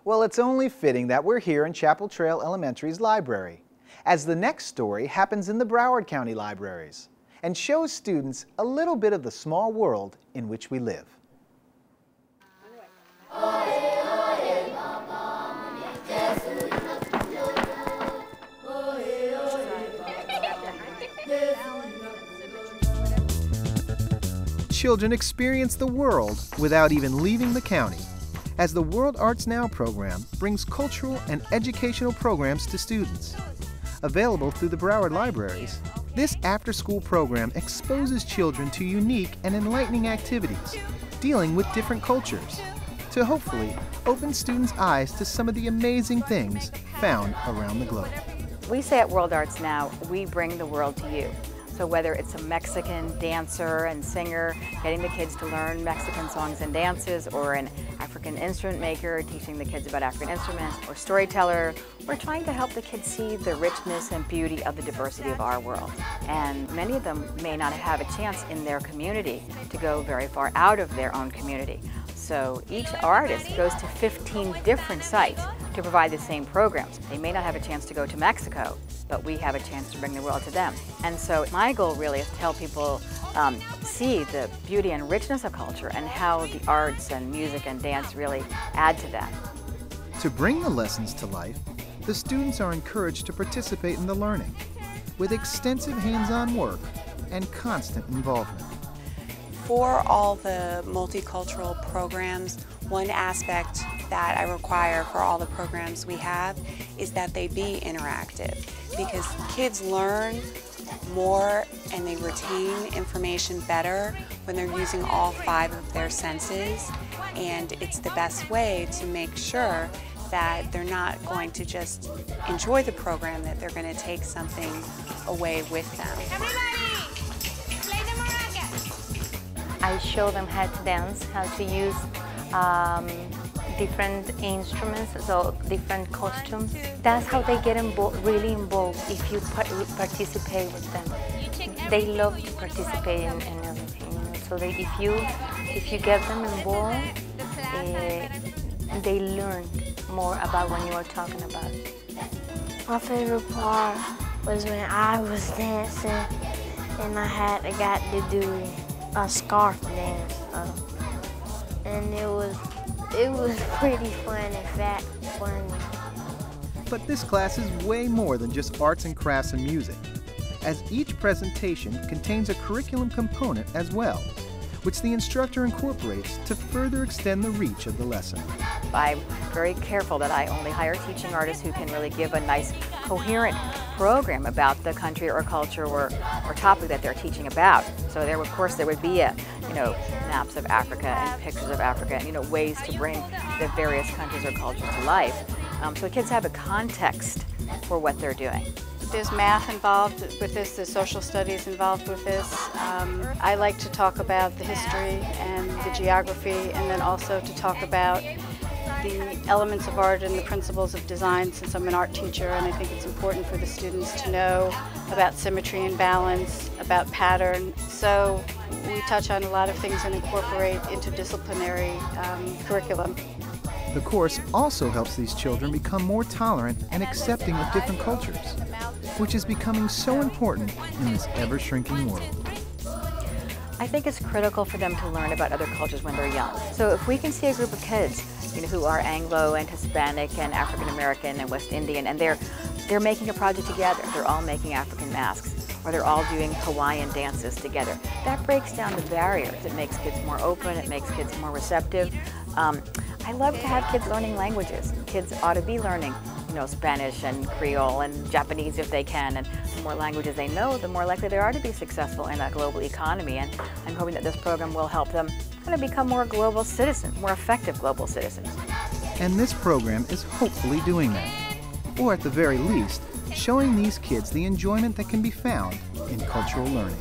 Well, it's only fitting that we're here in Chapel Trail Elementary's library, as the next story happens in the Broward County Libraries and shows students a little bit of the small world in which we live. Children experience the world without even leaving the county, as the World Arts Now program brings cultural and educational programs to students. Available through the Broward Libraries, this after-school program exposes children to unique and enlightening activities dealing with different cultures, to hopefully open students' eyes to some of the amazing things found around the globe. We say at World Arts Now, we bring the world to you. So whether it's a Mexican dancer and singer getting the kids to learn Mexican songs and dances, or an African instrument maker teaching the kids about African instruments, or storyteller, we're trying to help the kids see the richness and beauty of the diversity of our world. And many of them may not have a chance in their community to go very far out of their own community. So each artist goes to 15 different sites to provide the same programs. They may not have a chance to go to Mexico, but we have a chance to bring the world to them. And so my goal really is to help people see the beauty and richness of culture and how the arts and music and dance really add to that. To bring the lessons to life, the students are encouraged to participate in the learning with extensive hands-on work and constant involvement. For all the multicultural programs, one aspect that I require for all the programs we have is that they be interactive, because kids learn more and they retain information better when they're using all 5 of their senses, and it's the best way to make sure that they're not going to just enjoy the program, that they're going to take something away with them. I show them how to dance, how to use different instruments, so different costumes. That's how they get really involved if you participate with them. They love to participate in everything. So if you get them involved, they learn more about what you are talking about. My favorite part was when I was dancing and I got to do a scarf dance, and it was pretty fun, in fact, funny. But this class is way more than just arts and crafts and music, as each presentation contains a curriculum component as well, which the instructor incorporates to further extend the reach of the lesson. I'm very careful that I only hire teaching artists who can really give a nice, coherent program about the country or culture or topic that they're teaching about. So there, of course, there would be maps of Africa and pictures of Africa, and ways to bring the various countries or cultures to life, so kids have a context for what they're doing. There's math involved with this, there's social studies involved with this. I like to talk about the history and the geography, and then also to talk about the elements of art and the principles of design, since I'm an art teacher, and I think it's important for the students to know about symmetry and balance, about pattern. So we touch on a lot of things and incorporate interdisciplinary curriculum. The course also helps these children become more tolerant and accepting of different cultures, which is becoming so important in this ever-shrinking world. I think it's critical for them to learn about other cultures when they're young. So if we can see a group of kids who are Anglo and Hispanic and African American and West Indian, and they're making a project together, they're all making African masks, or they're all doing Hawaiian dances together. That breaks down the barriers. It makes kids more open, it makes kids more receptive. I love to have kids learning languages. Kids ought to be learning Spanish and Creole and Japanese if they can, and the more languages they know, the more likely they are to be successful in a global economy. And I'm hoping that this program will help them become more global citizens, more effective global citizens. And this program is hopefully doing that, or at the very least, showing these kids the enjoyment that can be found in cultural learning.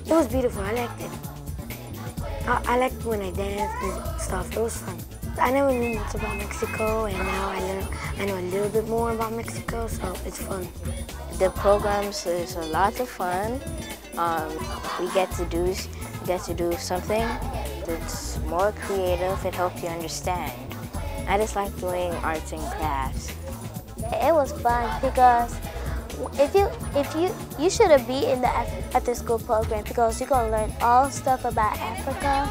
It was beautiful, I liked it. I liked when I danced and stuff, it was fun. I never knew much about Mexico, and now I know a little bit more about Mexico, so it's fun. The programs is a lot of fun. We get to do something that's more creative. It helps you understand I just like doing arts and crafts. It was fun because you should have been in the after school program because you're gonna learn all stuff about Africa.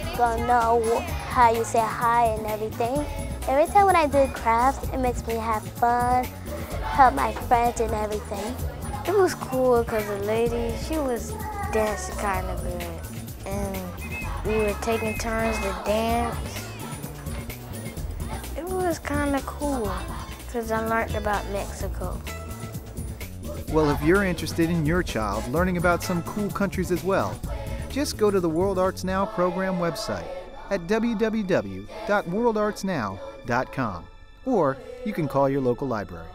You're gonna know how you say hi and everything. Every time when I do crafts, it makes me have fun, help my friends and everything. It was cool because the lady, she was dancing kind of good. And we were taking turns to dance. It was kind of cool because I learned about Mexico. Well, if you're interested in your child learning about some cool countries as well, just go to the World Arts Now program website at www.worldartsnow.com, or you can call your local library.